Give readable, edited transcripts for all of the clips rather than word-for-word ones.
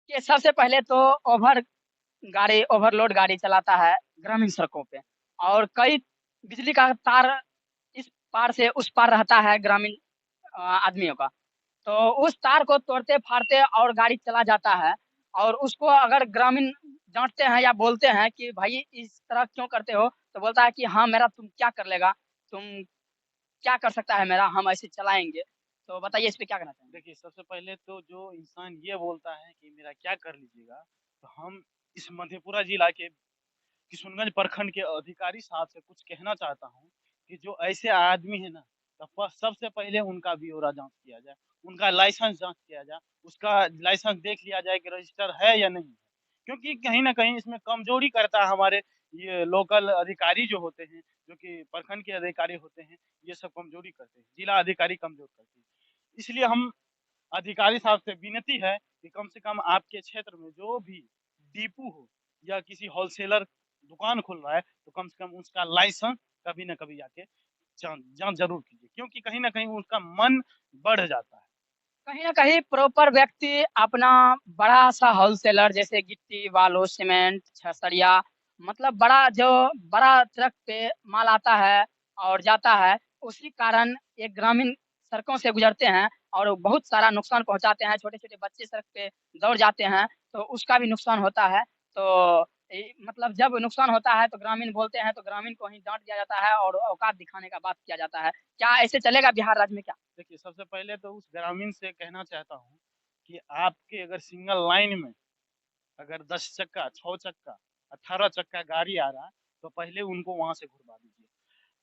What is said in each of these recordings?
कि सबसे पहले तो ओवरलोड गाड़ी चलाता है ग्रामीण सड़कों पे, और कई बिजली का तार इस पार से उस पार रहता है ग्रामीण आदमियों का। तो उस तार को तोड़ते-फाड़ते और गाड़ी चला जाता है, और उसको अगर ग्रामीण डाँटते हैं या बोलते हैं कि भाई इस तरह क्यों करते हो? तो बोलता है कि हाँ, मेरा तुम क्या कर लेगा? तुम क्या कर सकता है मेरा? हम ऐसे चलाएँगे। तो बताइए इस पे क्या कहना चाहेंगे? देखिए, सबसे पहले तो जो इंसान ये बोलता है कि मेरा क्या कर लीजिएगा, तो हम इस मधेपुरा जिला के किशुनगंज प्रखंड के अधिकारी साहब से कुछ कहना चाहता हूँ कि जो ऐसे आदमी है ना, तो सबसे पहले उनका ब्यौरा जाँच किया जाए, उनका लाइसेंस जाँच किया जाए, उसका लाइसेंस देख लिया जाए कि रजिस्टर है या नहीं है। क्योंकि कहीं न कहीं इसमें कमज़ोरी करता है हमारे ये लोकल अधिकारी जो होते हैं, जो कि प्रखंड के अधिकारी होते हैं, ये सब कमज़ोरी करते हैं, जिला अधिकारी कमज़ोर करते हैं। इसलिए हम अधिकारी साहब से विनती है कि कम से कम आपके क्षेत्र में जो भी डिपो हो या किसी होलसेलर दुकान खोल रहा है, तो कम से कम उसका लाइसेंस कभी न कभी जाके जाँच जाँच ज़रूर कीजिए, क्योंकि कहीं न कहीं उसका मन बढ़ जाता है। कहीं न कहीं प्रॉपर व्यक्ति अपना बड़ा-सा होलसेलर जैसे गिट्टी, बालू, सीमेंट, छसरिया, मतलब बड़ा ट्रक पे माल आता है और जाता है, उसी कारण ये ग्रामीण सड़कों से गुज़रते हैं और बहुत सारा नुकसान पहुँचाते हैं। छोटे-छोटे बच्चे सड़क पे दौड़ जाते हैं, तो उसका भी नुकसान होता है। तो मतलब जब नुकसान होता है तो ग्रामीण बोलते हैं, तो ग्रामीण को ही डाँट दिया जाता है और औकात दिखाने का बात किया जाता है। क्या ऐसे चलेगा बिहार राज्य में क्या? देखिए, सबसे पहले तो उस ग्रामीण से कहना चाहता हूँ कि आपके अगर सिंगल लाइन में अगर 10 चक्का, 6 चक्का, 18 चक्का गाड़ी आ रहा है, तो पहले उनको वहाँ से घुरवा दीजिए।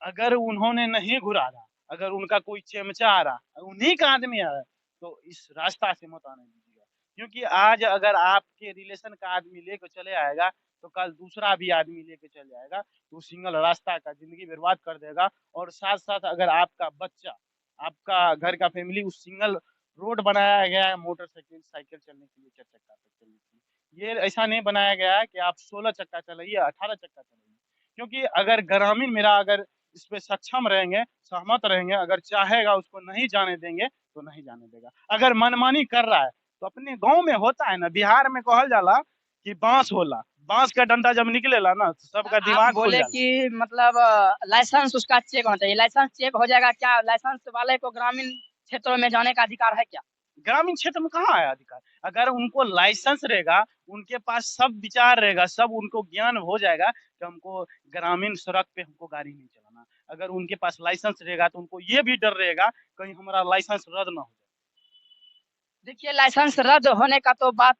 अगर उन्होंने नहीं घुरा रहा, अगर उनका कोई चमचा आ रहा, उन्हीं का आदमी आ रहा है, तो इस रास्ता से मत आने दीजिएगा। क्योंकि आज अगर आपके रिलेशन का आदमी लेके चले आएगा, तो कल दूसरा भी आदमी लेके चल जाएगा, तो सिंगल रास्ता का ज़िंदगी बर्बाद कर देगा और साथ-साथ अगर आपका बच्चा, आपका घर का फैमिली उस सिंगल रोड बनाया गया है मोटरसाइकिल, साइकिल चलने के लिए, 4 चक्का पे चलने के लिए। ये ऐसा नहीं बनाया गया है कि आप 16 चक्का चलाइए, 18 चक्का चलाइए। क्योंकि अगर ग्रामीण मेरा अगर इस पे सक्षम रहेंगे, सहमत रहेंगे, अगर चाहेगा उसको नहीं जाने देंगे, तो नहीं जाने देगा। अगर मनमानी कर रहा है, तो अपने गाँव में होता है ना, बिहार में कहल जाला कि बाँस होला, बाँस का डंडा जब निकलेला ना, तो सबका आप दिमाग खुल बोले जाला। कि मतलब लाइसेंस उसका चेक होना चाहिए। लाइसेंस चेक हो जाएगा क्या? लाइसेंस वाले को ग्रामीण क्षेत्रों में जाने का अधिकार है क्या? ग्रामीण क्षेत्र में कहाँ है अधिकार? अगर उनको लाइसेंस रहेगा, उनके पास सब विचार रहेगा, सब उनको ज्ञान हो जाएगा कि हमको ग्रामीण सड़क पे हमको गाड़ी नहीं चलाना। अगर उनके पास लाइसेंस रहेगा, तो उनको ये भी डर रहेगा, कहीं हमारा लाइसेंस रद्द ना हो जाए। देखिए लाइसेंस रद्द होने का तो बात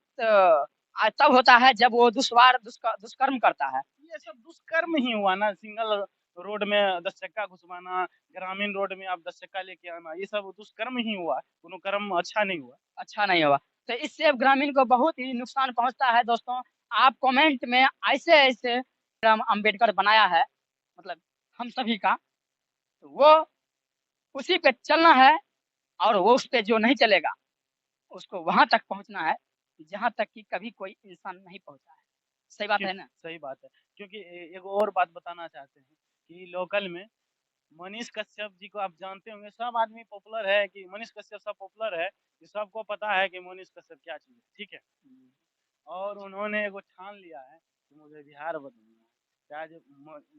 तब होता है जब वो दुष्कर्म करता है। ये सब दुष्कर्म ही हुआ ना, सिंगल रोड में 10 चक्का घुसवाना, ग्रामीण रोड में आप 10 चक्का लेके आना, ये सब दुष्कर्म ही हुआ, कोनो कर्म अच्छा नहीं हुआ। अच्छा नहीं होगा। तो इससे ग्रामीण को बहुत ही नुकसान पहुँचता है दोस्तों। आप कमेंट में ऐसे-ऐसे राम अम्बेडकर बनाया है, मतलब हम सभी का, तो वो उसी पे चलना है, और वो उस पे जो नहीं चलेगा, उसको वहाँ तक पहुँचना है, जहाँ तक कि कभी कोई इंसान नहीं पहुँचा है। सही बात क्यों है ना? सही बात है, क्योंकि एगो और बात बताना चाहते हैं कि लोकल में मनीष कश्यप जी को आप जानते होंगे, सब आदमी पॉपुलर है कि मनीष कश्यप सब पॉपुलर है, कि सबको पता है कि मनीष कश्यप क्या चीज़ है, ठीक है? और उन्होंने एगो ठान लिया है कि मुझे बिहार बदलना है। क्या आज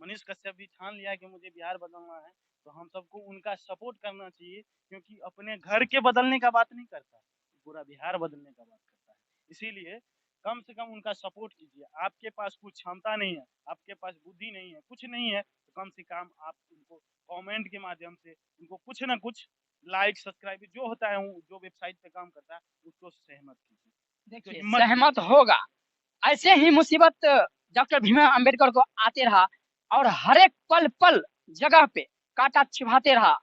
मनीष कश्यप भी ठान लिया है कि मुझे बिहार बदलना है, तो हम सबको उनका सपोर्ट करना चाहिए, क्योंकि अपने घर के बदलने का बात नहीं करता है, पूरा बिहार बदलने का बात करता है। इसीलिए कम से कम उनका सपोर्ट कीजिए। आपके पास कुछ क्षमता नहीं है, आपके पास बुद्धि नहीं है, कुछ नहीं है, तो कम से कम आप उनको कमेंट के माध्यम से उनको कुछ ना कुछ लाइक, सब्सक्राइब जो होता है, जो वेबसाइट पे काम करता है, उसको सहमत कीजिए, उसको देखिए हिम्मत दीजिए। सहमत होगा। ऐसे ही मुसीबत डॉक्टर भीमराव अम्बेडकर को आते रहा, और हर एक पल-पल जगह पे काँटा चुभाते रहा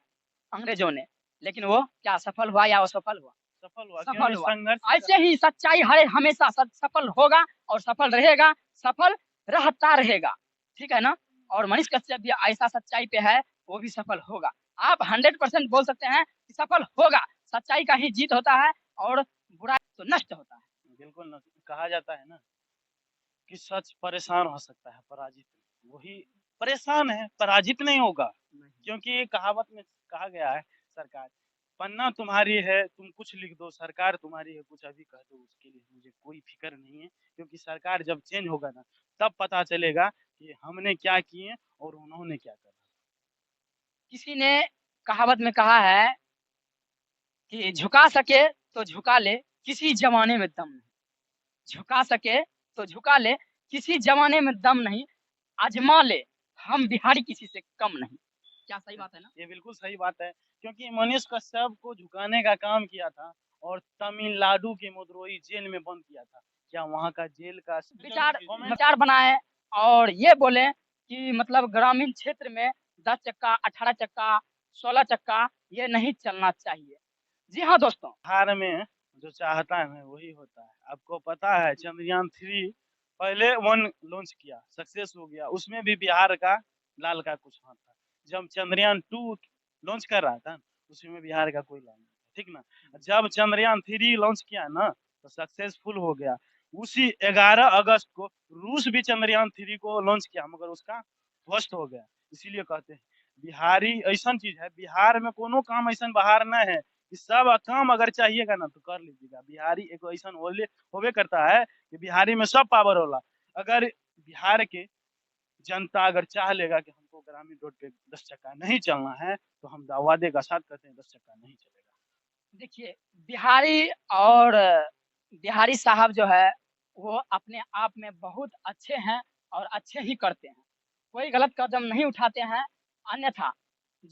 अंग्रेजों ने, लेकिन वो क्या सफल हुआ या असफल हुआ? सफल हुआ, सफल क्योंकि हुआ। संघर्ष ऐसे ही सच्चाई हर हमेशा सफल होगा और सफल रहेगा, सफल रहता रहेगा। ठीक है ना? और मनीष कश्यप भी ऐसा सच्चाई पे है, वो भी सफल होगा। आप 100% बोल सकते हैं कि सफल होगा। सच्चाई का ही जीत होता है और बुराई तो नष्ट होता है। बिल्कुल न, कहा जाता है ना कि सच परेशान हो सकता है, पराजित नहीं। वही परेशान है, पराजित नहीं होगा, नहीं। क्योंकि कहावत में कहा गया है सरकार पन्ना तुम्हारी है, तुम कुछ लिख दो, सरकार तुम्हारी है, कुछ अभी कह दो, उसके लिए मुझे कोई फिक्र नहीं है, क्योंकि सरकार जब चेंज होगा ना, तब पता चलेगा कि हमने क्या किए और उन्होंने क्या करा। किसी ने कहावत में कहा है कि झुका सके तो झुका ले, किसी जमाने में दम नहीं। झुका सके तो झुका ले, किसी जमाने में दम नहीं। आजमा ले, हम बिहारी किसी से कम नहीं। क्या सही बात है ना? ये बिल्कुल सही बात है, क्योंकि मनीष कश्यप को झुकाने का काम किया था और तमिलनाडु के मदुरई जेल में बंद किया था। क्या वहाँ का जेल का विचार कमेंट विचार बनाए और ये बोले कि मतलब ग्रामीण क्षेत्र में 10 चक्का, 18 चक्का, 16 चक्का ये नहीं चलना चाहिए। जी हाँ दोस्तों, बिहार में जो चाहता है वही होता है। आपको पता है चंद्रयान 3 पहले 1 लॉन्च किया, सक्सेस हो गया, उसमें भी बिहार का लाल का कुछ हाथ था। जब चंद्रयान 2 लॉन्च कर रहा था, उसमें बिहार का कोई लाल नहीं था, ठीक ना। जब चंद्रयान 3 लॉन्च किया ना, तो सक्सेसफुल हो गया। उसी 11 अगस्त को रूस भी चंद्रयान 3 को लॉन्च किया, मगर उसका ध्वस्त हो गया। इसीलिए कहते हैं बिहारी ऐसा चीज है, बिहार में कोनो काम ऐसा बाहर न है कि सब काम अगर चाहिएगा ना तो कर लीजिएगा। बिहारी एक ऐसा होवे करता है कि बिहारी में सब पावर होला। अगर बिहार के जनता अगर चाह लेगा कि हमको ग्रामीण रोड पे 10 चक्का नहीं चलना है, तो हम वादे का साथ कहते हैं 10 चक्का नहीं चलेगा। देखिए बिहारी और बिहारी साहब जो है वो अपने आप में बहुत अच्छे हैं और अच्छे ही करते हैं। कोई गलत कदम नहीं उठाते हैं, अन्यथा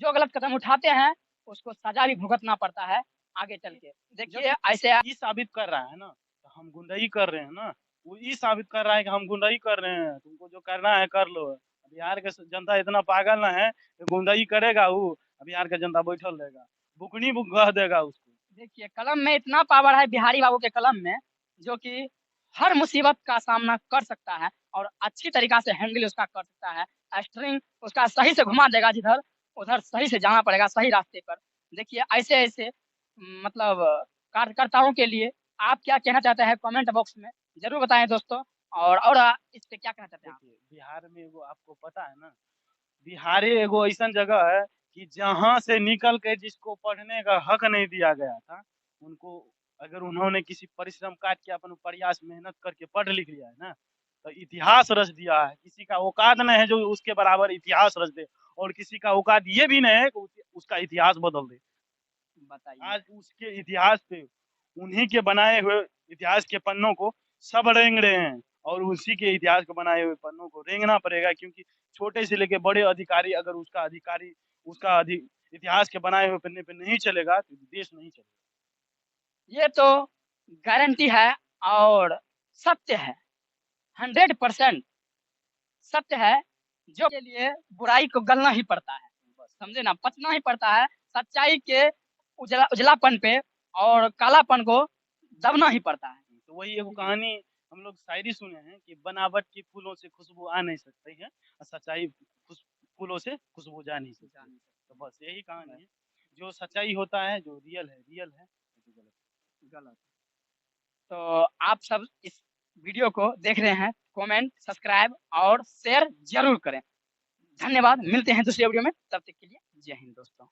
जो गलत कदम उठाते हैं उसको सजा भी भुगतना पड़ता है आगे चल के। देखिए ऐसे ये साबित कर रहा है ना, तो हम गुंडाई कर रहे हैं ना, वो ये साबित कर रहा है कि हम गुंडाई कर रहे हैं, तुमको जो करना है कर लो। बिहार के जनता इतना पागल ना है कि गुंडाई करेगा वो, बिहार का जनता बैठल रहेगा, बुकनी बुक गह देगा उसको। देखिए कलम में इतना पावर है बिहारी बाबू के कलम में, जो कि हर मुसीबत का सामना कर सकता है और अच्छी तरीका से हैंडल उसका कर सकता है। स्ट्रिंग उसका सही से घुमा देगा, जिधर उधर सही से जाना पड़ेगा सही रास्ते पर। देखिए ऐसे ऐसे मतलब कार्यकर्ताओं के लिए आप क्या कहना चाहते हैं कमेंट बॉक्स में जरूर बताएं दोस्तों। और इस पे क्या कहना चाहते हैं आप? देखिए बिहार में एगो आपको पता है ना, बिहारी एगो ऐसा जगह है कि जहाँ से निकल के जिसको पढ़ने का हक नहीं दिया गया था, उनको अगर उन्होंने किसी परिश्रम काट के अपन प्रयास मेहनत करके पढ़ लिख लिया है ना, तो इतिहास रच दिया है। किसी का औकात नहीं है जो उसके बराबर इतिहास रच दे, और किसी का औकात ये भी नहीं है कि उसका इतिहास बदल दे। बताइए। आज उसके इतिहास पे, उन्हीं के बनाए हुए इतिहास के पन्नों को सब रेंग रहे हैं, और उसी के इतिहास को बनाए हुए पन्नों को रेंगना पड़ेगा, क्योंकि छोटे से लेके बड़े अधिकारी अगर उसका इतिहास के बनाए हुए पन्ने पे नहीं चलेगा तो देश नहीं चलेगा। ये तो गारंटी है और सत्य है, 100% सत्य है। जो के लिए बुराई को गलना ही पड़ता है, समझे ना, पचना ही पड़ता है। सच्चाई के उजलापन पे और कालापन को दबना ही पड़ता है। तो वही एगो कहानी हम लोग शायरी सुने हैं कि बनावट की फूलों से खुशबू आ नहीं सकती है, और सच्चाई फूलों से खुशबू जा नहीं सकती। तो बस यही कहानी है, जो सच्चाई होता है, जो रियल है रियल है, जो गलत गलत। तो आप सब इस वीडियो को देख रहे हैं, कमेंट, सब्सक्राइब और शेयर जरूर करें। धन्यवाद, मिलते हैं दूसरे वीडियो में, तब तक के लिए जय हिंद दोस्तों।